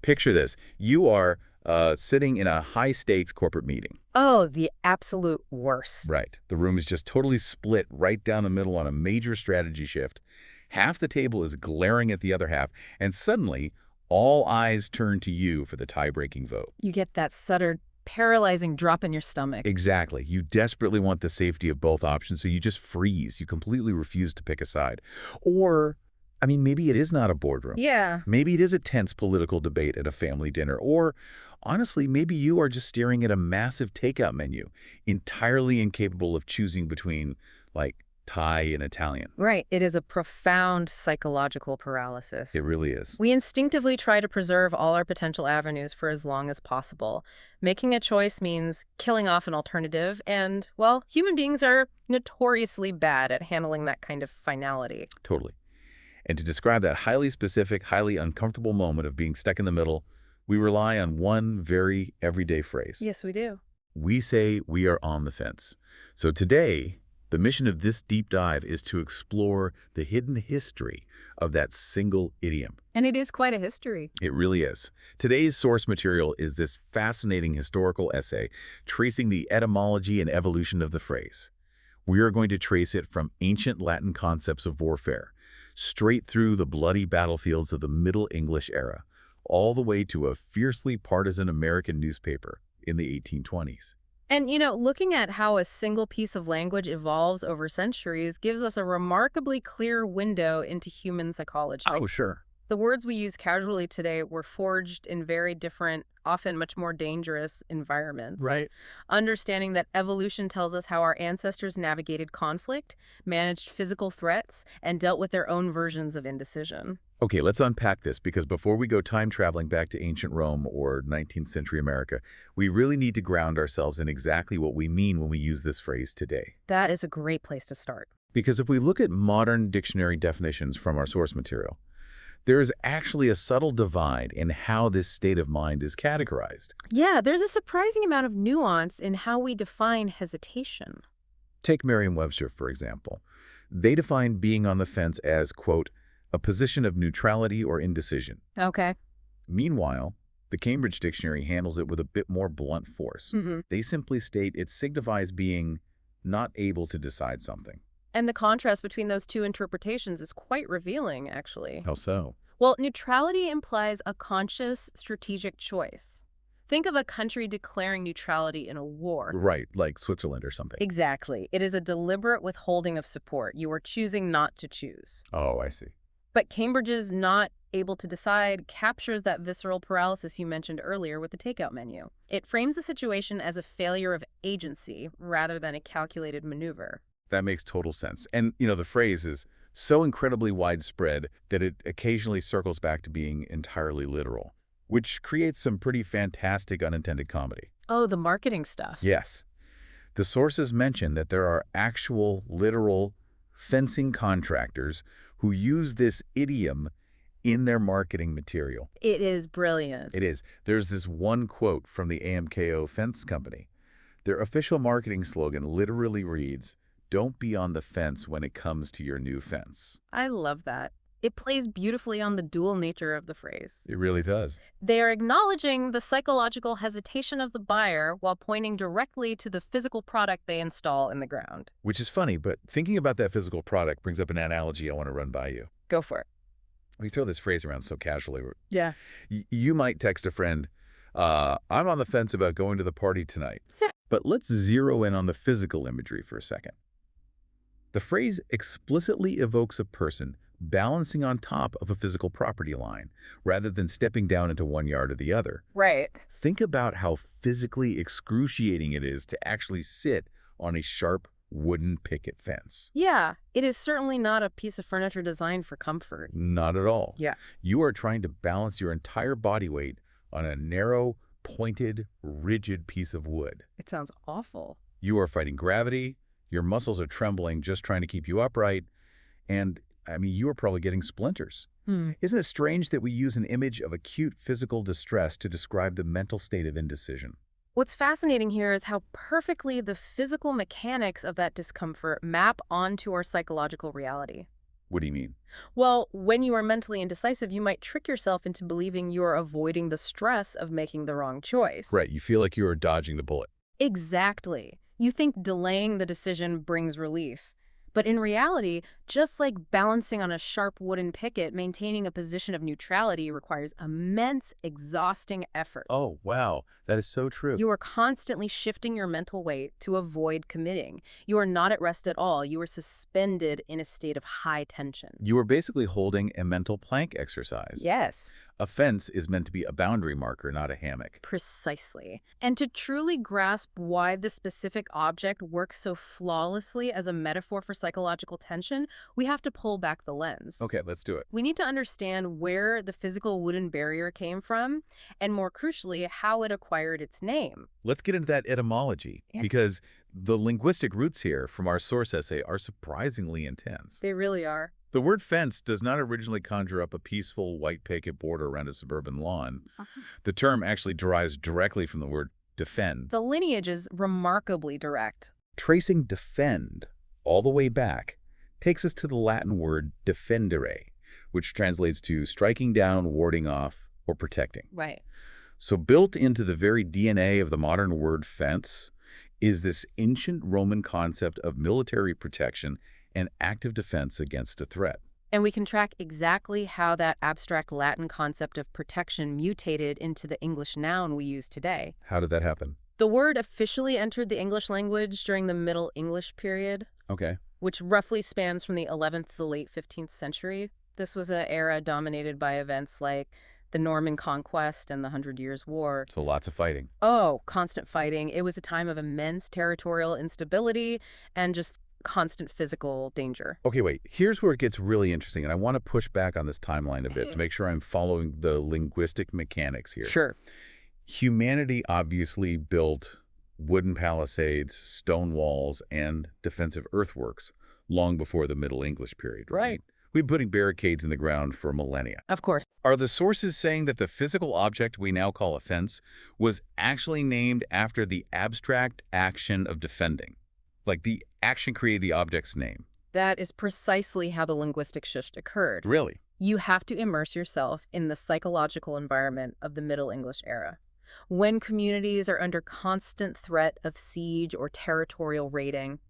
Picture this. You are sitting in a high-stakes corporate meeting. Oh, the absolute worst. Right. The room is just totally split right down the middle on a major strategy shift. Half the table is glaring at the other half, and suddenly all eyes turn to you for the tie-breaking vote. You get that sudden, paralyzing drop in your stomach. Exactly. You desperately want the safety of both options, so you just freeze. You completely refuse to pick a side. Or, I mean, maybe it is not a boardroom. Yeah. Maybe it is a tense political debate at a family dinner. Or, honestly, maybe you are just staring at a massive takeout menu, entirely incapable of choosing between, like, Thai and Italian. Right. It is a profound psychological paralysis. It really is. We instinctively try to preserve all our potential avenues for as long as possible. Making a choice means killing off an alternative, and, well, human beings are notoriously bad at handling that kind of finality. Totally. And to describe that highly specific, highly uncomfortable moment of being stuck in the middle, we rely on one very everyday phrase. Yes, we do. We say we are on the fence. So today, the mission of this deep dive is to explore the hidden history of that single idiom. And it is quite a history. It really is. Today's source material is this fascinating historical essay tracing the etymology and evolution of the phrase. We are going to trace it from ancient Latin concepts of warfare, straight through the bloody battlefields of the Middle English era, all the way to a fiercely partisan American newspaper in the 1820s. And, looking at how a single piece of language evolves over centuries gives us a remarkably clear window into human psychology. Oh, sure. The words we use casually today were forged in very different, often much more dangerous environments. Right. Understanding that evolution tells us how our ancestors navigated conflict, managed physical threats, and dealt with their own versions of indecision. Okay, let's unpack this, because before we go time traveling back to ancient Rome or 19th century America, we really need to ground ourselves in exactly what we mean when we use this phrase today. That is a great place to start. Because if we look at modern dictionary definitions from our source material, there is actually a subtle divide in how this state of mind is categorized. Yeah, there's a surprising amount of nuance in how we define hesitation. Take Merriam-Webster, for example. They define being on the fence as, quote, a position of neutrality or indecision. Okay. Meanwhile, the Cambridge Dictionary handles it with a bit more blunt force. They simply state it signifies being not able to decide something. And the contrast between those two interpretations is quite revealing, actually. How so? Well, neutrality implies a conscious, strategic choice. Think of a country declaring neutrality in a war. Right, like Switzerland or something. Exactly. It is a deliberate withholding of support. You are choosing not to choose. Oh, I see. But Cambridge's not able to decide captures that visceral paralysis you mentioned earlier with the takeout menu. It frames the situation as a failure of agency rather than a calculated maneuver. That makes total sense. And, the phrase is so incredibly widespread that it occasionally circles back to being entirely literal, which creates some pretty fantastic unintended comedy. Oh, the marketing stuff. Yes. The sources mention that there are actual, literal fencing contractors who use this idiom in their marketing material. It is brilliant. It is. There's this one quote from the AMKO Fence Company. Their official marketing slogan literally reads, "Don't be on the fence when it comes to your new fence." I love that. It plays beautifully on the dual nature of the phrase. It really does. They are acknowledging the psychological hesitation of the buyer while pointing directly to the physical product they install in the ground. Which is funny, but thinking about that physical product brings up an analogy I want to run by you. Go for it. We throw this phrase around so casually. Yeah. You might text a friend, I'm on the fence about going to the party tonight. But let's zero in on the physical imagery for a second. The phrase explicitly evokes a person balancing on top of a physical property line, rather than stepping down into one yard or the other. Right. Think about how physically excruciating it is to actually sit on a sharp wooden picket fence. Yeah, it is certainly not a piece of furniture designed for comfort. Not at all. Yeah. You are trying to balance your entire body weight on a narrow, pointed, rigid piece of wood. It sounds awful. You are fighting gravity, your muscles are trembling just trying to keep you upright, and you are probably getting splinters. Isn't it strange that we use an image of acute physical distress to describe the mental state of indecision? What's fascinating here is how perfectly the physical mechanics of that discomfort map onto our psychological reality. What do you mean? Well, when you are mentally indecisive, you might trick yourself into believing you are avoiding the stress of making the wrong choice. Right, you feel like you are dodging the bullet. Exactly. You think delaying the decision brings relief. But in reality, just like balancing on a sharp wooden picket, maintaining a position of neutrality requires immense, exhausting effort. Oh, wow. That is so true. You are constantly shifting your mental weight to avoid committing. You are not at rest at all. You are suspended in a state of high tension. You are basically holding a mental plank exercise. Yes. A fence is meant to be a boundary marker, not a hammock. Precisely. And to truly grasp why this specific object works so flawlessly as a metaphor for psychological tension, we have to pull back the lens. Okay, let's do it. We need to understand where the physical wooden barrier came from, and more crucially, how it acquired its name. Let's get into that etymology, because the linguistic roots here from our source essay are surprisingly intense. They really are. The word fence does not originally conjure up a peaceful white picket border around a suburban lawn. The term actually derives directly from the word defend. The lineage is remarkably direct. Tracing defend all the way back takes us to the Latin word defendere, which translates to striking down, warding off, or protecting. Right. So built into the very DNA of the modern word fence is this ancient Roman concept of military protection and active defense against a threat. And we can track exactly how that abstract Latin concept of protection mutated into the English noun we use today. How did that happen? The word officially entered the English language during the Middle English period, Okay. which roughly spans from the 11th to the late 15th century. This was an era dominated by events like the Norman Conquest and the Hundred Years' War. So lots of fighting. Oh, constant fighting. It was a time of immense territorial instability and just constant physical danger. Okay, wait. Here's where it gets really interesting, and I want to push back on this timeline a bit to make sure I'm following the linguistic mechanics here. Sure. Humanity obviously built wooden palisades, stone walls, and defensive earthworks long before the Middle English period, right? We've been putting barricades in the ground for millennia. Of course. Are the sources saying that the physical object we now call a fence was actually named after the abstract action of defending? Like the action created the object's name? That is precisely how the linguistic shift occurred. Really? You have to immerse yourself in the psychological environment of the Middle English era. When communities are under constant threat of siege or territorial raiding,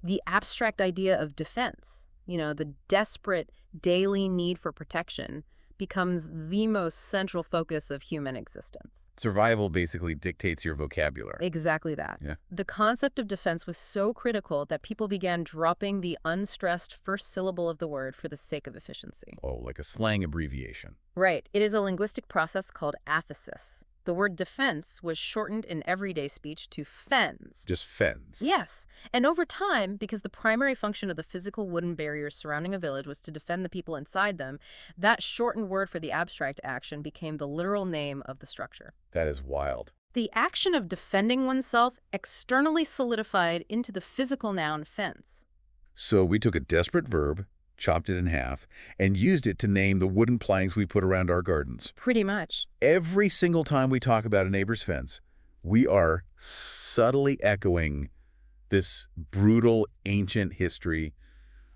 the abstract idea of defense, the desperate daily need for protection, becomes the most central focus of human existence. Survival basically dictates your vocabulary. Exactly that. Yeah. The concept of defense was so critical that people began dropping the unstressed first syllable of the word for the sake of efficiency. Oh, like a slang abbreviation. Right. It is a linguistic process called aphesis. The word defense was shortened in everyday speech to fens. Just fens. Yes. And over time, because the primary function of the physical wooden barriers surrounding a village was to defend the people inside them, that shortened word for the abstract action became the literal name of the structure. That is wild. The action of defending oneself externally solidified into the physical noun fence. So we took a desperate verb, chopped it in half, and used it to name the wooden planks we put around our gardens. Pretty much. Every single time we talk about a neighbor's fence, we are subtly echoing this brutal, ancient history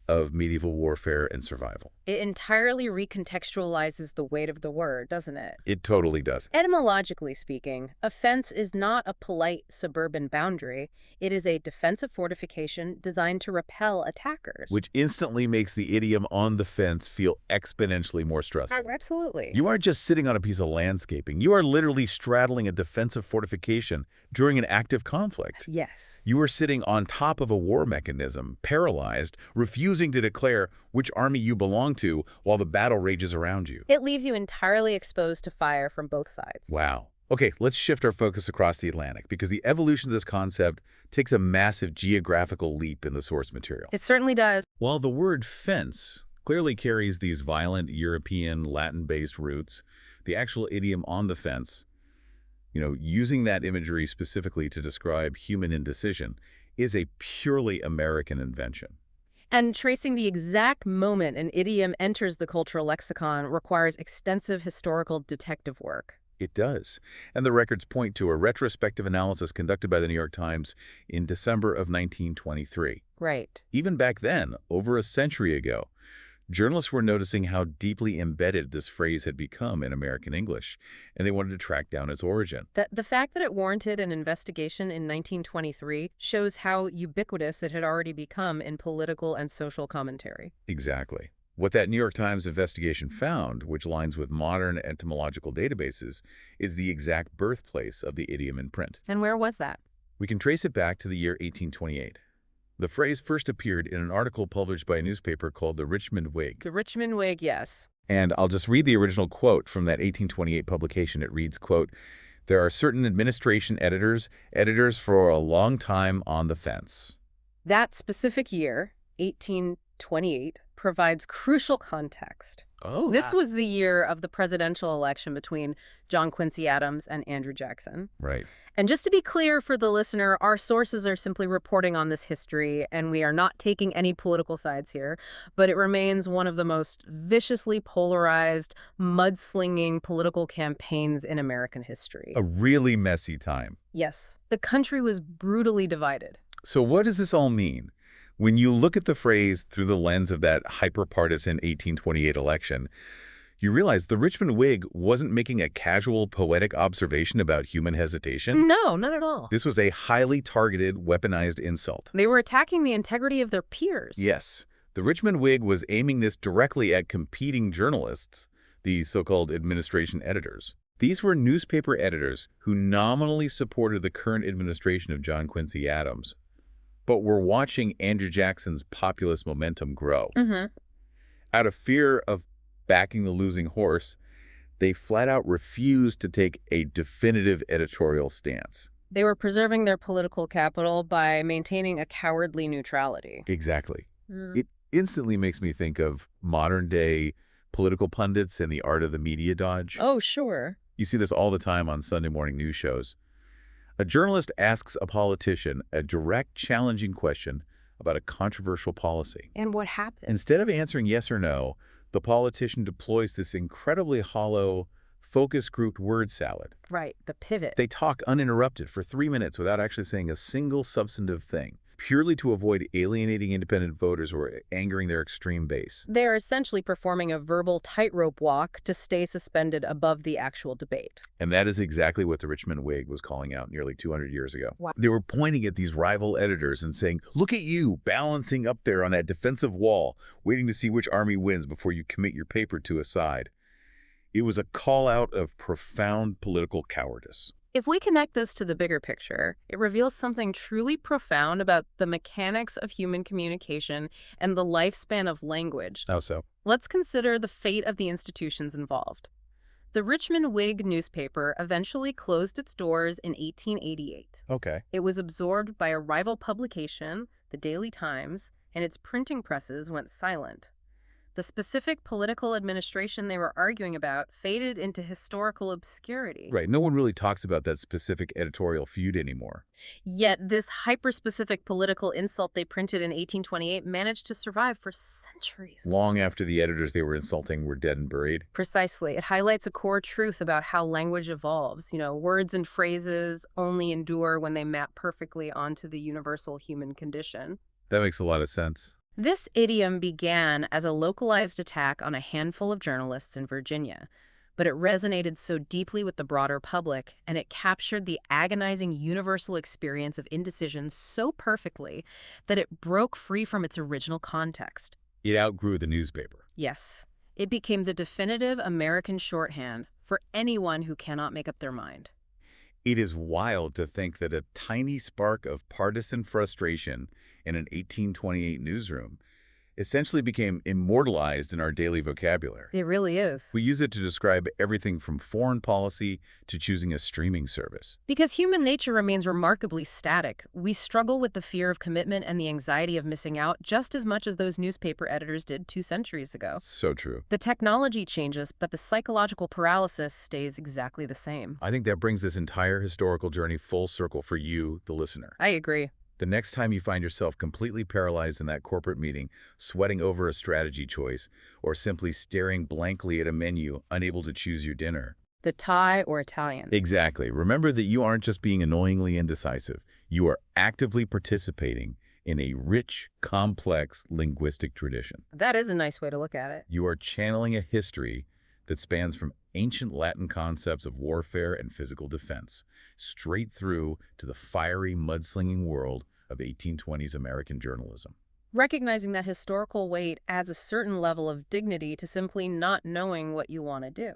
of medieval warfare and survival. It entirely recontextualizes the weight of the word, doesn't it? It totally does. Etymologically speaking, a fence is not a polite suburban boundary. It is a defensive fortification designed to repel attackers. Which instantly makes the idiom on the fence feel exponentially more stressful. Absolutely. You aren't just sitting on a piece of landscaping. You are literally straddling a defensive fortification during an active conflict. Yes. You are sitting on top of a war mechanism, paralyzed, refusing to declare which army you belong to while the battle rages around you. It leaves you entirely exposed to fire from both sides. Wow. Okay, let's shift our focus across the Atlantic, because the evolution of this concept takes a massive geographical leap in the source material. It certainly does. While the word fence clearly carries these violent European Latin-based roots, the actual idiom on the fence, using that imagery specifically to describe human indecision, is a purely American invention. And tracing the exact moment an idiom enters the cultural lexicon requires extensive historical detective work. It does. And the records point to a retrospective analysis conducted by the New York Times in December of 1923. Right. Even back then, over a century ago, Journalists were noticing how deeply embedded this phrase had become in American English, and they wanted to track down its origin. The fact that it warranted an investigation in 1923 shows how ubiquitous it had already become in political and social commentary. Exactly. What that New York Times investigation found, which aligns with modern etymological databases, is the exact birthplace of the idiom in print. And where was that? We can trace it back to the year 1828. The phrase first appeared in an article published by a newspaper called the Richmond Whig. The Richmond Whig, yes. And I'll just read the original quote from that 1828 publication. It reads, quote, "There are certain administration editors for a long time on the fence." That specific year, 1828, provides crucial context. Oh. This was the year of the presidential election between John Quincy Adams and Andrew Jackson. Right. And just to be clear for the listener, our sources are simply reporting on this history, and we are not taking any political sides here, but it remains one of the most viciously polarized, mudslinging political campaigns in American history. A really messy time. Yes, the country was brutally divided. So what does this all mean? When you look at the phrase through the lens of that hyper-partisan 1828 election, you realize the Richmond Whig wasn't making a casual, poetic observation about human hesitation. No, not at all. This was a highly targeted, weaponized insult. They were attacking the integrity of their peers. Yes. The Richmond Whig was aiming this directly at competing journalists, the so-called administration editors. These were newspaper editors who nominally supported the current administration of John Quincy Adams, but were watching Andrew Jackson's populist momentum grow. Out of fear of backing the losing horse, they flat out refused to take a definitive editorial stance. They were preserving their political capital by maintaining a cowardly neutrality. Exactly. It instantly makes me think of modern-day political pundits and the art of the media dodge. Oh, sure. You see this all the time on Sunday morning news shows. A journalist asks a politician a direct, challenging question about a controversial policy. And what happened? Instead of answering yes or no, the politician deploys this incredibly hollow, focus-grouped word salad. Right, the pivot. They talk uninterrupted for 3 minutes without actually saying a single substantive thing, purely to avoid alienating independent voters or angering their extreme base. They're essentially performing a verbal tightrope walk to stay suspended above the actual debate. And that is exactly what the Richmond Whig was calling out nearly 200 years ago. Wow. They were pointing at these rival editors and saying, "Look at you, balancing up there on that defensive wall, waiting to see which army wins before you commit your paper to a side." It was a call out of profound political cowardice. If we connect this to the bigger picture, it reveals something truly profound about the mechanics of human communication and the lifespan of language. How so? Let's consider the fate of the institutions involved. The Richmond Whig newspaper eventually closed its doors in 1888. Okay. It was absorbed by a rival publication, the Daily Times, and its printing presses went silent. The specific political administration they were arguing about faded into historical obscurity. Right. No one really talks about that specific editorial feud anymore. Yet this hyper-specific political insult they printed in 1828 managed to survive for centuries. Long after the editors they were insulting were dead and buried. Precisely. It highlights a core truth about how language evolves. Words and phrases only endure when they map perfectly onto the universal human condition. That makes a lot of sense. This idiom began as a localized attack on a handful of journalists in Virginia, but it resonated so deeply with the broader public, and it captured the agonizing universal experience of indecision so perfectly that it broke free from its original context. It outgrew the newspaper. Yes, it became the definitive American shorthand for anyone who cannot make up their mind. It is wild to think that a tiny spark of partisan frustration in an 1828 newsroom essentially became immortalized in our daily vocabulary. It really is. We use it to describe everything from foreign policy to choosing a streaming service. Because human nature remains remarkably static, we struggle with the fear of commitment and the anxiety of missing out just as much as those newspaper editors did 2 centuries ago. So true. The technology changes, but the psychological paralysis stays exactly the same. I think that brings this entire historical journey full circle for you, the listener. I agree. The next time you find yourself completely paralyzed in that corporate meeting, sweating over a strategy choice, or simply staring blankly at a menu, unable to choose your dinner. The Thai or Italian. Exactly. Remember that you aren't just being annoyingly indecisive. You are actively participating in a rich, complex linguistic tradition. That is a nice way to look at it. You are channeling a history that spans from ancient Latin concepts of warfare and physical defense, straight through to the fiery, mudslinging world of 1820s American journalism. Recognizing that historical weight adds a certain level of dignity to simply not knowing what you want to do.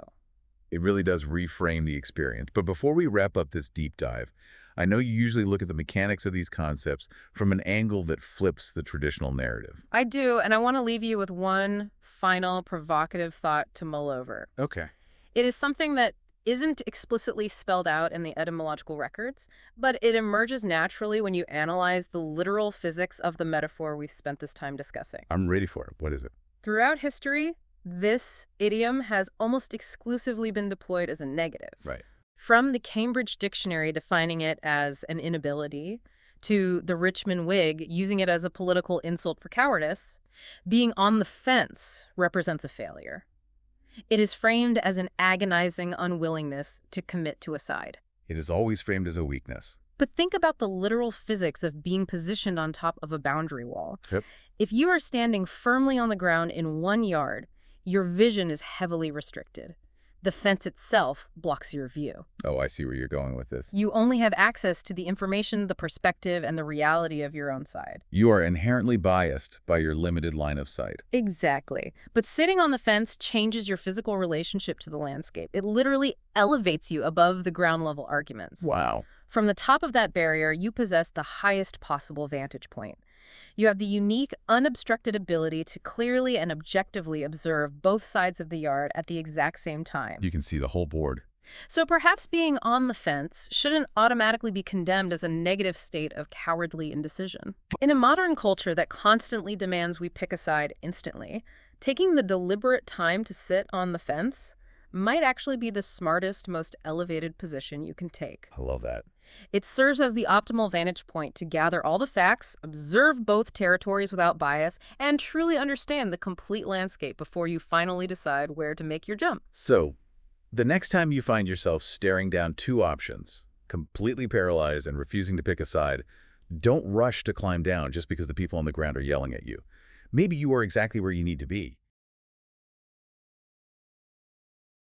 It really does reframe the experience. But before we wrap up this deep dive, I know you usually look at the mechanics of these concepts from an angle that flips the traditional narrative. I do, and I want to leave you with one final provocative thought to mull over. Okay. It is something that isn't explicitly spelled out in the etymological records, but it emerges naturally when you analyze the literal physics of the metaphor we've spent this time discussing. I'm ready for it. What is it? Throughout history, this idiom has almost exclusively been deployed as a negative. Right. From the Cambridge Dictionary defining it as an inability, to the Richmond Whig using it as a political insult for cowardice, being on the fence represents a failure. It is framed as an agonizing unwillingness to commit to a side. It is always framed as a weakness. But think about the literal physics of being positioned on top of a boundary wall. Yep. If you are standing firmly on the ground in 1 yard, your vision is heavily restricted. The fence itself blocks your view. Oh, I see where you're going with this. You only have access to the information, the perspective, and the reality of your own side. You are inherently biased by your limited line of sight. Exactly. But sitting on the fence changes your physical relationship to the landscape. It literally elevates you above the ground level arguments. Wow. From the top of that barrier, you possess the highest possible vantage point. You have the unique, unobstructed ability to clearly and objectively observe both sides of the yard at the exact same time. You can see the whole board. So perhaps being on the fence shouldn't automatically be condemned as a negative state of cowardly indecision. In a modern culture that constantly demands we pick a side instantly, taking the deliberate time to sit on the fence might actually be the smartest, most elevated position you can take. I love that. It serves as the optimal vantage point to gather all the facts, observe both territories without bias, and truly understand the complete landscape before you finally decide where to make your jump. So, the next time you find yourself staring down two options, completely paralyzed and refusing to pick a side, don't rush to climb down just because the people on the ground are yelling at you. Maybe you are exactly where you need to be.